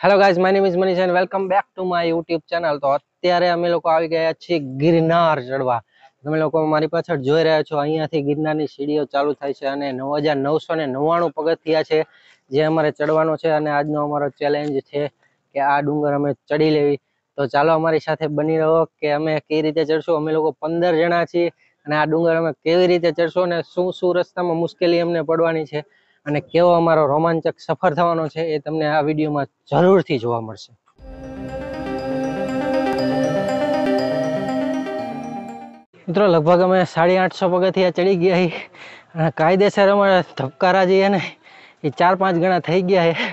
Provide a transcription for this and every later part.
Hello guys, my name is Manish and welcome back to my YouTube channel. તો અત્યારે અમે લોકો આવી ગયા છીએ ગિરનાર ચડવા। તમે લોકો મારી પાછળ જોઈ રહ્યા છો, અહીંયાથી ગિરનારની સીડીઓ ચાલુ થાય છે અને 9999 પગથિયા છે જે અમારે ચડવાનો છે। અને આજનો અમારો ચેલેન્જ છે કે આ ડુંગર અમે ચડી લેવી। તો ચાલો અમારી સાથે બની રહો કે અમે કઈ રીતે ચડશું। અમે લોકો 15 જણા છીએ અને આ ડુંગર અમે કેવી રીતે ચડશું અને શું શું રસ્તામાં મુશ્કેલી અમને પડવાની છે અને કેવો અમારો રોમાંચક સફર થવાનો છે એ તમને આ વિડીયોમાં જરૂરથી જોવા મળશે। મિત્રો લગભગ અમે 850 પગથિયા ચડી ગયા અને કાયદેસર અમારા ધબકારા જઈએ ને એ 4-5 ગણા થઈ ગયા છે।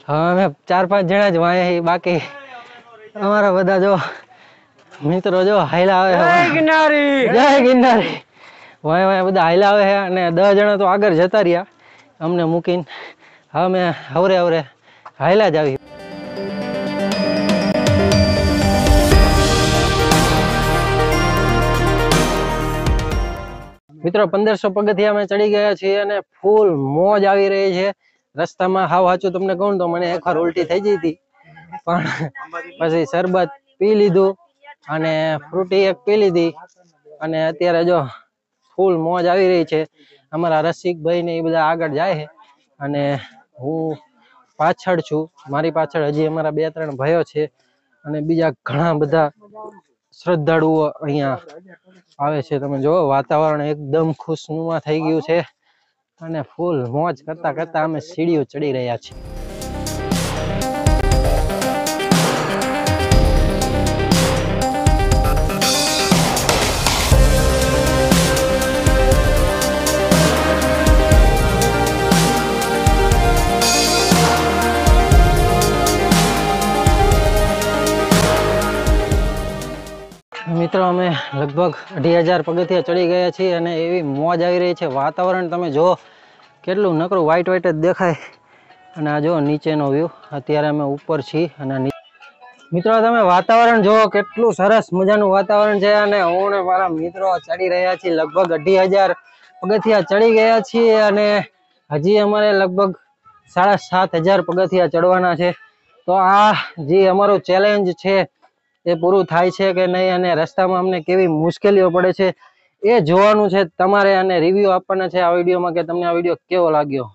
હવે અમે 4-5 જણા જ વાંહે, બાકી અમારા બધા જો મિત્રો જો હાઈલા આવે છે। જય ગિરનારી, જય ગિરનારી। વાંહે વાંહે બધા હાઈલા આવે છે અને 10 જણા તો આગળ જતા રહ્યા અમને મૂકીને। હવે અમે હવરે હવરે હાઈલા જ આવી। મિત્રો 1500 પગથિયા અમે ચડી ગયા છીએ અને ફૂલ મોજ આવી રહી છે। રસ્તામાં હાવ સાચું તમને કહું તો મને એકવાર ઉલટી થઈ ગઈ હતી, પણ પછી શરબત પી લીધું અને ફ્રૂટી એક પી લીધી અને અત્યારે જો ફૂલ મોજ આવી રહી છે। અમારા રસિકભાઈ ને એ બધા આગળ જાય છે અને હું પાછળ છું। મારી પાછળ હજી અમારા 2-3 ભાઈઓ છે અને બીજા ઘણા બધા શ્રદ્ધાળુઓ અહીંયા આવે છે। તમે જો વાતાવરણ એકદમ ખુશનુમા થઈ ગયું છે અને ફૂલ મોજ કરતા કરતા અમે સીડીઓ ચડી રહ્યા છીએ। મિત્રો અમે લગભગ 2500 પગથિયા ચડી ગયા છીએ અને એવી મોજ આવી રહી છે। વાતાવરણ તમે જો કેટલું નકરું વ્હાઈટ વ્હાઈટ જ દેખાય અને આ જો નીચેનો વ્યૂ। અત્યારે અમે ઉપર છીએ અને મિત્રો તમે વાતાવરણ જો કેટલું સરસ મજાનું વાતાવરણ છે અને હું ને મારા મિત્રો ચડી રહ્યા છીએ। લગભગ 2500 પગથિયા ચડી ગયા છીએ અને હજી અમારે લગભગ 7500 પગથિયા ચડવાના છે। તો આ જે અમારું ચેલેન્જ છે એ પૂરું થાય છે કે નહીં અને રસ્તામાં અમને કેવી મુશ્કેલીઓ પડે છે એ જોવાનું છે તમારે અને રિવ્યુ આપવાના છે આ વિડીયોમાં કે તમને આ વિડીયો કેવો લાગ્યો।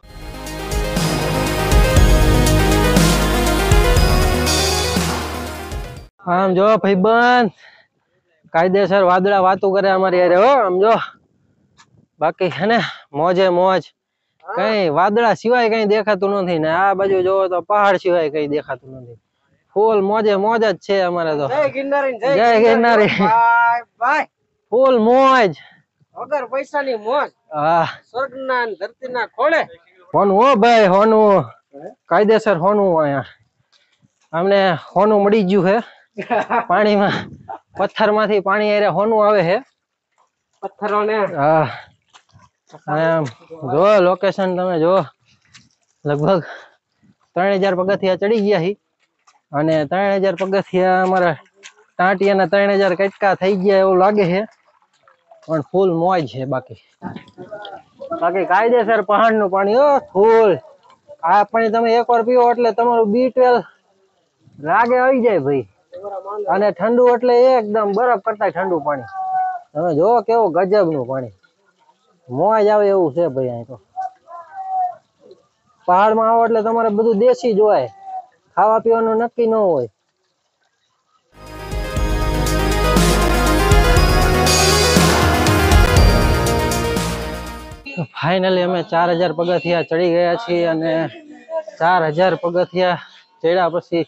આમ જો ભાઈબંધ કાયદેસર વાદળા વાતું કરે અમારી યારે હો, આમ જો બાકી છે ને મોજે મોજ, કઈ વાદળા સિવાય કઈ દેખાતું નથી ને આ બાજુ જોવો તો પહાડ સિવાય કઈ દેખાતું નથી। ફૂલ મોજે મોજ જ છે અમારે તો। જય ગિરનારી, જય ગિરનારી ભાઈ, ફૂલ મોજ વગર પૈસાની મોજ। હા, સ્વર્ગના ધરતીના ખોળે હોનું હો ભાઈ, હોનું કાયદેસર હોનું। અહીંયા અમને હોનું મળી ગયું છે પાણીમાં, પથ્થરમાંથી પાણી આરે હોનું આવે છે પથ્થરોને। હા જો લોકેશન તમે જો, લગભગ 3000 પગથિયા ચડી ગયા છે અને 3000 પગથિયા અમારા ટાંટિયાના 3000 કટકા થઈ ગયા એવું લાગે છે, પણ ફૂલ મોજ છે। બાકી કાયદેસર પહાડનું પાણી હો, ફૂલ। આ પાણી તમે એકવાર પીવો એટલે તમારું B12 રાગે આવી જાય ભાઈ, અને ઠંડુ એટલે એકદમ બરફ કરતા ઠંડુ પાણી। તમે જો કેવું ગજબનું પાણી, મોજ આવે એવું છે ભાઈ। અહીં તો પહાડમાં આવો એટલે તમારે બધું દેશી જોવાય, ખાવા પીવાનું નક્કી ન હોય। ફાઇનલી અમે 4000 પગથિયા ચડી ગયા છીએ અને 4000 પગથિયા ચડ્યા પછી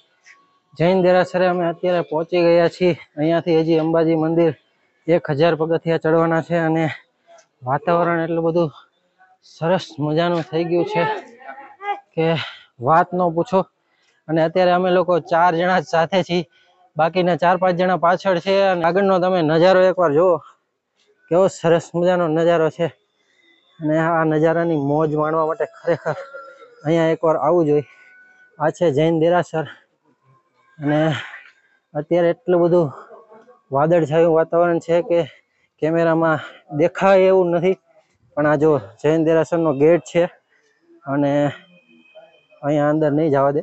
જૈન દેરાસરે અમે અત્યારે પહોંચી ગયા છીએ। અહીંયાથી હજી અંબાજી મંદિર 1000 પગથિયા ચડવાના છે અને વાતાવરણ એટલું બધું સરસ મજાનું થઈ ગયું છે કે વાત ન પૂછો। અને અત્યારે અમે લોકો 4 જણા સાથે છીએ, બાકીના 4-5 જણા પાછળ છે। અને આગળનો તમે નજારો એકવાર જુઓ, કેવો સરસ મજાનો નજારો છે અને આ નજારાની મોજ માણવા માટે ખરેખર અહીંયા એકવાર આવવું જોઈએ। આ છે જૈન દેરાસર અને અત્યારે એટલું બધું વાદળછાયું વાતાવરણ છે કે કેમેરામાં દેખાય એવું નથી, પણ આ જો જૈન દેરાસરનો ગેટ છે અને અહીંયા અંદર નહીં જવા દે।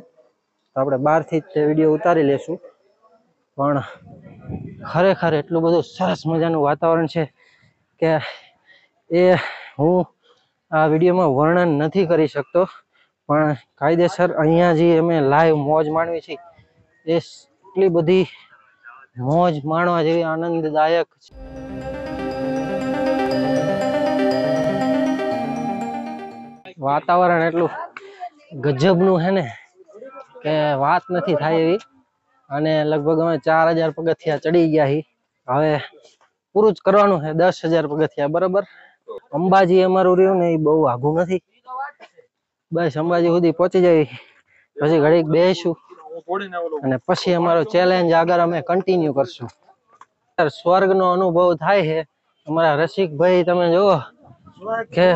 તો આપણે બહારથી જ તે વિડીયો ઉતારી લેશું. પણ ખરેખર એટલું બધું સરસ મજાનું વાતાવરણ છે કે એ હું આ વિડીયોમાં વર્ણન નથી કરી શકતો. પણ કાયદેસર અહીંયા જે અમે લાઈવ મોજ માણવી છે એ એટલી બધી મોજ માણવા જેવી આનંદદાયક છે. વાતાવરણ એટલું ગજબનું છે ને કે વાત નથી થાય એવી. અને લગભગ અમે 4000 પગથિયા ચડી ગયા હી. હવે પૂરું જ કરવાનું છે 10,000 પગથિયા. બરાબર. અંબાજી અમારું રહ્યું ને એ બહુ આઘું નથી. બસ અંબાજી સુધી પહોંચી જાય પછી ઘડીક બેસું અને પછી અમારો ચેલેન્જ આગળ અમે કન્ટિન્યુ કરશું. સ્વર્ગનો અનુભવ થાય છે. અમારા રસિકભાઈ તમે જુઓ કે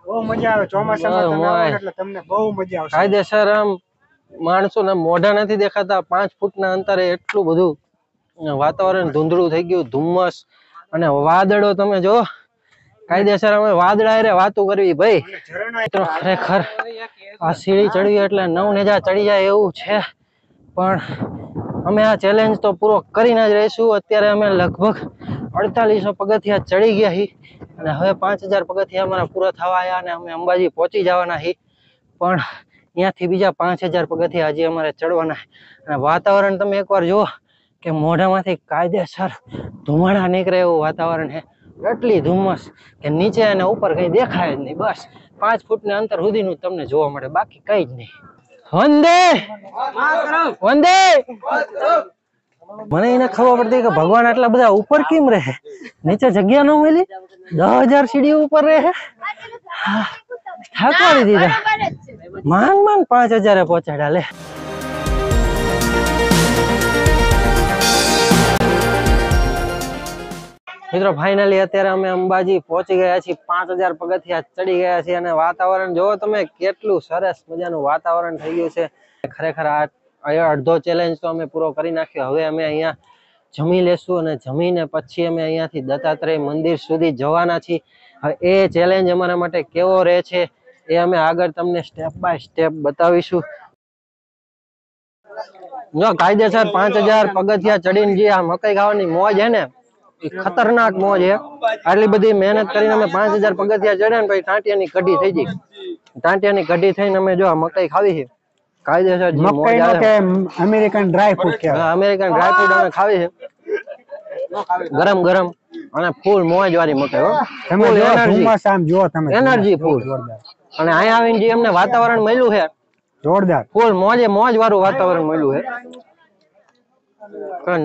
બહુ મજા આવે. ચોમાસામાં તમે આવો એટલે તમને બહુ મજા આવશે. કાયદેસર આમ માણસોને મોઢા નથી દેખાતા. 5 ફૂટના અંતરે એટલું બધું વાતાવરણ ધૂંધળું થઈ ગયું. ધુમ્મસ અને વાદળો તમે જો કાયદેસર અમે વાદળા હારે વાતો કરવી ભાઈ. તો ખરેખર આ સીડી ચડવી એટલે 9 નેજા ચડી જાય એવું છે. પણ અમે આ ચેલેન્જ તો પૂરો કરીને જ રહીશું. અત્યારે અમે લગભગ 4800 પગથિયા ચડી ગયા હી અને હવે 5000 પગથિયા અમારા પૂરા થવા આવ્યા અને અમે અંબાજી પહોંચી જવાના હી. પણ ત્યાંથી બીજા 5000 પગથિયા હજી અમારે ચડવાના. અને વાતાવરણ તમે એકવાર જુઓ કે મોઢામાંથી કાયદેસર ધુમાડા નીકળે એવું વાતાવરણ છે. એટલી ધુમ્મસ કે નીચે અને ઉપર કઈ દેખાય જ નહીં. બસ 5 ફૂટના અંતર સુધીનું તમને જોવા મળે, બાકી કઈ જ નહીં. વંદે વંદે. મને એને ખબર પડતી કે ભગવાન આટલા બધા ઉપર કેમ રહે, નીચે જગ્યા ન મળી. 10,000 સીડી ઉપર રહે. થાકવાડી દીધા. માંગ 5000 પહોંચાડ્યા લે. મિત્રો ફાઇનલી અત્યારે અમે અંબાજી પહોંચી ગયા છીએ. 5000 પગથિયા ચડી ગયા છીએ અને વાતાવરણ જોવો તમે કેટલું સરસ મજાનું વાતાવરણ થઈ ગયું છે. ખરેખર આ અડધો ચેલેન્જ તો અમે પૂરો કરી નાખ્યો. હવે અમે અહીંયા જમી લેશું અને જમીને પછી અમે અહીંયાથી દત્તાત્રેય મંદિર સુધી જવાના છીએ. હવે એ ચેલેન્જ અમારા માટે કેવો રહે છે એ અમે આગળ તમને સ્ટેપ બાય સ્ટેપ બતાવીશું. જો કાયદેસર 5000 પગથિયા ચડીને જે આ મકાઈ ખાવાની મોજ છે ને એ ખતરનાક મોજ છે. આટલી બધી મહેનત કરીને અમે 5000 પગથિયા ચડ્યા ને પછી ટાંટિયાની કઢી થઈ ગઈ. ટાંટિયાની કઢી થઈને અમે જો આ મકાઈ ખાવી છે કાયદેસર. મકાઈનો કે અમેરિકન ડ્રાય ફ્રૂટ કહેવાય. અમેરિકન ડ્રાય ફ્રૂટ અમે ખાવી છે ગરમ ગરમ અને ફૂલ મોજ વાળી મકાઈ. હો તમે ધુમ્મસ આમ જો તમે એનર્જી ફૂલ. અને અહીંયા આવીને જે અમને વાતાવરણ મળ્યું છે જોરદાર ફૂલ મોજ વાળું વાતાવરણ મળ્યું છે.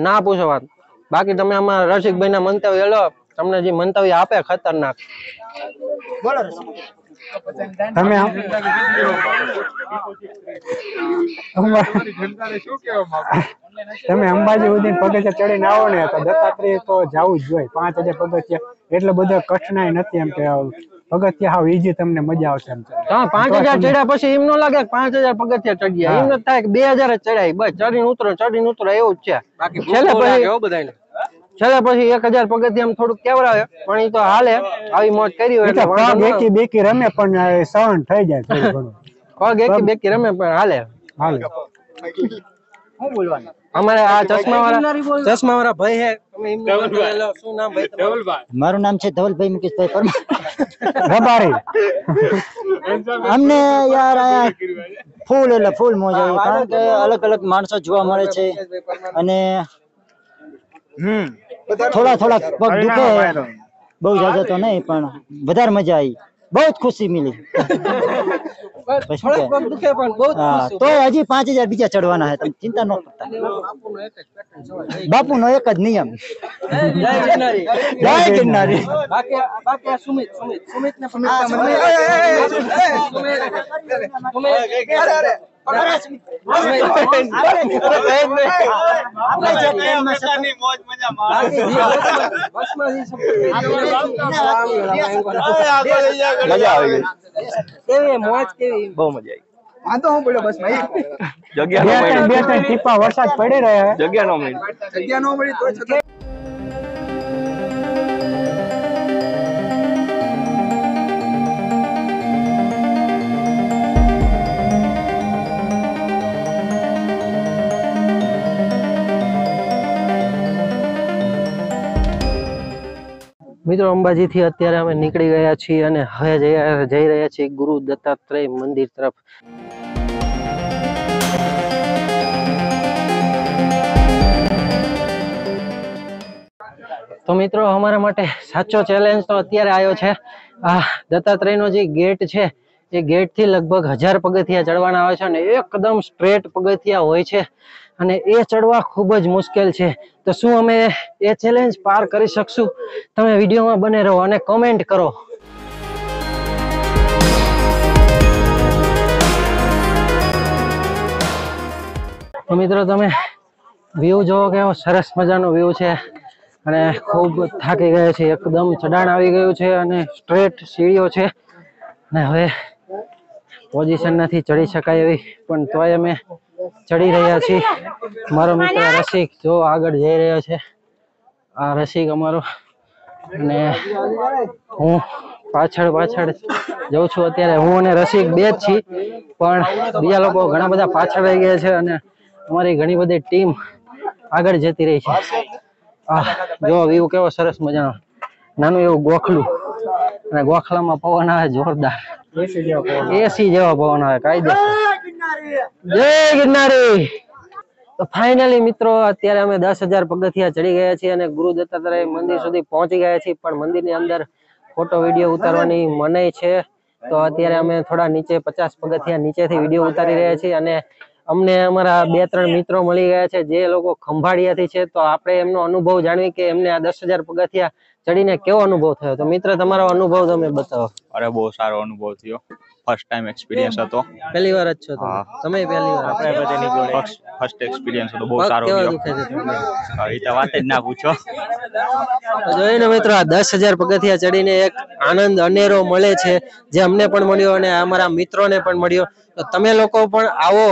ના પૂછો વાત. બાકી તમે અમારા રસિકભાઈ ના મંતવ્ય લો, તમને જે મંતવ્ય આપે ખતરનાક. તમે તમે અંબાજી સુધી પગથિયા ચડીને આવો ને તો દત્તાત્રેય તો જવું જ જોઈએ. 5000 પગથિયા એટલે બધો કઠણાઈ નથી. એમ કે પગથિયા હાવ ઈજી, તમને મજા આવશે. એમ 5000 ચડ્યા પછી એમ ન લાગે 5000 પગથિયા ચડ્યા. એમ ન થાય કે 2000 જ ચડાય. બસ ચડીને ઉતરો એવું જ છે. છેલ્લે પછી 1000 પગથિયા થોડુંક કેવરાવે પણ એ તો હાલે. આવી મોજ કરી હોય એટલે એકી બેકી રમે પણ સહન થઈ જાય. થોડું ઘણું પગ એકી બેકી રમે પણ હાલે. શું બોલવાનું? અમારે આ ચશ્મા વાળા ભાઈ હે. શું નામ ભાઈ તમારું? મારું નામ છે ધવલભાઈ મુકેશભાઈ પરમાર. રબારી અમને યાર ફૂલ એટલે ફૂલ મોજ આવી. કારણ કે અલગ અલગ માણસો જોવા મળે છે અને થોડા પગ દુખે, બહુ જ્યાદા તો નહીં પણ વધારે મજા આવી. બહુ જ ખુશી મિલી. તો હજી 5000 બીજા ચડવાના છે. તમે ચિંતા ન કરતા. બાપુનો એક જ નિયમ, જય ગિરનારી. બહુ મજા આવી. આ તો હું બોલ્યો બસ ભાઈ. જગ્યા બે ત્રણ ટીપા વરસાદ પડી રહ્યા. જગ્યા નો મળી તો છતાં મિત્રો અંબાજીથી અત્યારે અમે નીકળી ગયા છીએ અને હવે જઈ રહ્યા છીએ ગુરુ દત્તાત્રેય મંદિર તરફ. તો મિત્રો અમારા માટે સાચો ચેલેન્જ તો અત્યારે આવ્યો છે. આ દત્તાત્રેયનો જે ગેટ છે એ ગેટ થી લગભગ 1000 પગથિયા ચડવાના આવે છે અને એકદમ સ્ટ્રેટ પગથિયા હોય છે અને એ ચડવા ખૂબ જ મુશ્કેલ છે. તો શું અમે એ ચેલેન્જ પાર કરી શકશું? તમે વિડીયોમાં બને રહો અને કોમેન્ટ કરો. તો મિત્રો તમે વ્યૂ જોવો, કેવો સરસ મજાનો વ્યૂ છે અને ખૂબ થાકી ગયા છે. એકદમ ચઢાણ આવી ગયું છે અને સ્ટ્રેટ સીડીઓ છે અને હવે પોઝિશન નથી ચડી શકાય એવી, પણ તોય અમે ચડી રહ્યા છીએ. મારો મિત્ર રસિક જો આગળ જઈ રહ્યો છે. આ રસિક અમારો અને હું પાછળ જઉં છું. અત્યારે હું અને રસિક બે જ છીએ, પણ બીજા લોકો ઘણા બધા પાછળ રહી ગયા છે અને અમારી ઘણી બધી ટીમ આગળ જતી રહી છે. જો વ્યૂ કેવો સરસ મજાનો, નાનું એવું ગોખલું અને ગોખલામાં પવન આવે જોરદાર, એસી જેવા પવન આવે કાયદેસર. જય ગિરનારી. તો ફાઇનલી મિત્રો અત્યારે અમે 10,000 પગથિયા ચડી ગયા છીએ અને ગુરુ દત્તાત્રેય મંદિર સુધી પહોંચી ગયા છીએ, પણ મંદિરની અંદર ફોટો વિડીયો ઉતારવાની મનાઈ છે. તો અત્યારે અમે થોડા નીચે 50 પગથિયા નીચેથી વિડીયો ઉતારી રહ્યા છીએ અને અમને અમારા 2-3 મિત્રો મળી ગયા છે જે લોકો ખંભાળિયાથી છે. તો આપણે એમનો અનુભવ જાણવી કે એમને આ 10,000 પગથિયા ચડીને કેવો અનુભવ થયો. તો મિત્ર તમારો અનુભવ તમે બતાવો. અરે બહુ સારો અનુભવ થયો. ફર્સ્ટ ટાઈમ એક્સપિરિયન્સ હતો. પહેલી વાર જ છો તમે? પહેલી વાર. આપણે બધાની જોડે ફર્સ્ટ એક્સપિરિયન્સ હતો, બહુ સારો કેવો ગયો. દુખે છે તમને? એ તો વાત જ ના પૂછો. તો જોયું ને મિત્રો, આ 10,000 પગથિયા ચડીને એક આનંદ અનેરો મળે છે, જે અમને પણ મળ્યો અને અમારા મિત્રોને પણ મળ્યો. તો તમે લોકો પણ આવો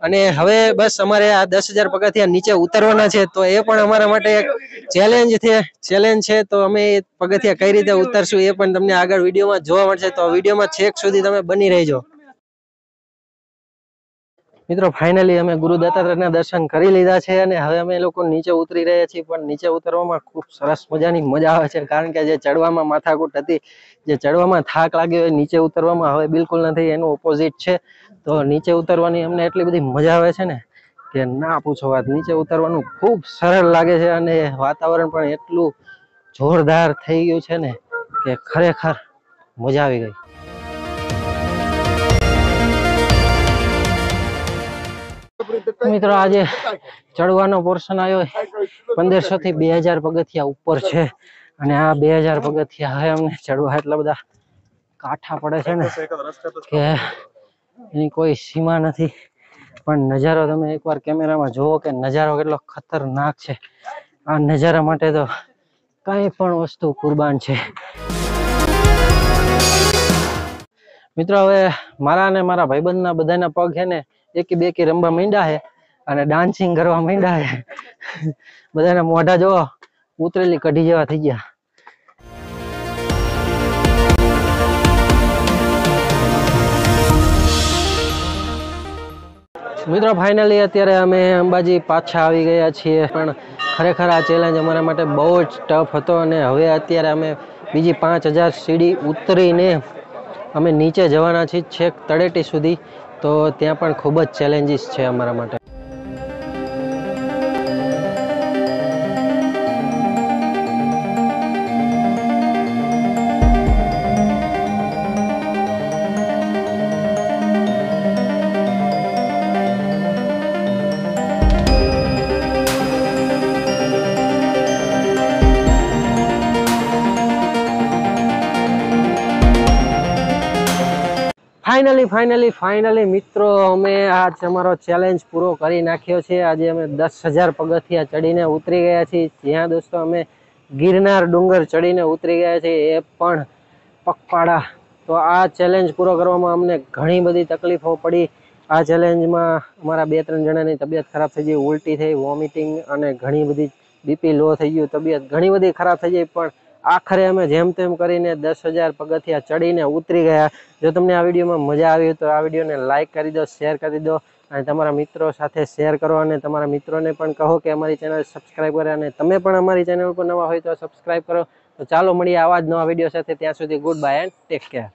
અને હવે બસ અમારે આ 10,000 પગથિયા નીચે ઉતરવાના છે. તો એ પણ અમારા માટે એક ચેલેન્જ છે. તો અમે એ પગથિયા કઈ રીતે ઉતરશું એ પણ તમને આગળ વિડીયોમાં જોવા મળશે. તો વિડીયોમાં છેક સુધી તમે બની રહેજો. મિત્રો ફાઇનલી અમે ગુરુ દત્તાત્રેયના દર્શન કરી લીધા છે અને હવે અમે લોકો નીચે ઉતરી રહ્યા છીએ. પણ નીચે ઉતરવામાં ખૂબ સરસ મજાની મજા આવે છે, કારણ કે જે ચડવામાં માથાકૂટ હતી, જે ચડવામાં થાક લાગ્યો, એ નીચે ઉતરવામાં હવે બિલકુલ નથી. એનું ઓપોઝિટ છે. તો નીચે ઉતરવાની અમને એટલી બધી મજા આવે છે ને કે ના પૂછો વાત. નીચે ઉતરવાનું ખૂબ સરળ લાગે છે અને વાતાવરણ પણ એટલું જોરદાર થઈ ગયું છે ને કે ખરેખર મજા આવી ગઈ. મિત્રો આજે ચડવાનો પોર્શન આવ્યો 1500 થી 2000 પગથિયા ઉપર છે અને આ 2000 પગથિયા હવે અમને ચડવા એટલા બધા કાઠા પડે છે ને કે એની કોઈ સીમા નથી. પણ નજારો તમે એકવાર કેમેરામાં જોવો કે નજારો કેટલો ખતરનાક છે. આ નજારા માટે તો કઈ પણ વસ્તુ કુરબાન છે. મિત્રો હવે મારા અને મારા ભાઈબંધના બધાના પગ છે ને એકી બેકી રમવા માંડ્યા છે અને ડાન્સિંગ કરવા માંડ્યા છે. બધાના મોઢા જો ઉતરેલી કઢી જેવા થઈ ગયા. મિત્રો ફાઇનલી અત્યારે અમે અંબાજી પાછા આવી ગયા છીએ, પણ ખરેખર આ ચેલેન્જ અમારા માટે બહુ જ ટફ હતો અને હવે અત્યારે અમે બીજી 5000 સીડી ઉતરીને અમે નીચે જવાના છીએ છેક તળેટી સુધી. તો ત્યાં પણ ખૂબ જ ચેલેન્જીસ છે અમારા માટે. ફાઇનલી મિત્રો અમે આજ અમારો ચેલેન્જ પૂરો કરી નાખ્યો છે. આજે અમે 10,000 પગથિયા ચડીને ઉતરી ગયા છીએ. જ્યાં દોસ્તો અમે ગિરનાર ડુંગર ચડીને ઉતરી ગયા છીએ, એ પણ પગપાળા. તો આ ચેલેન્જ પૂરો કરવામાં અમને ઘણી બધી તકલીફો પડી. આ ચેલેન્જમાં અમારા 2-3 જણાની તબિયત ખરાબ થઈ ગઈ, ઉલટી થઈ, વોમિટિંગ અને ઘણી બધી બીપી લો થઈ ગયું, તબિયત ઘણી બધી ખરાબ થઈ ગઈ. પણ આખરે અમે જેમ તેમ કરીને 10,000 પગથિયા ચડીને ઉતરી ગયા. જો તમને આ વિડીયોમાં મજા આવી તો આ વિડીયોને લાઈક કરી દો, શેર કરી દો અને તમારા મિત્રો સાથે શેર કરો અને તમારા મિત્રોને પણ કહો કે અમારી ચેનલ સબસ્ક્રાઈબ કરે અને તમે પણ અમારી ચેનલ ઉપર નવા હોય તો સબસ્ક્રાઈબ કરો. તો ચાલો મળીએ આવા જ નવા વિડીયો સાથે. ત્યાં સુધી good bye and take care.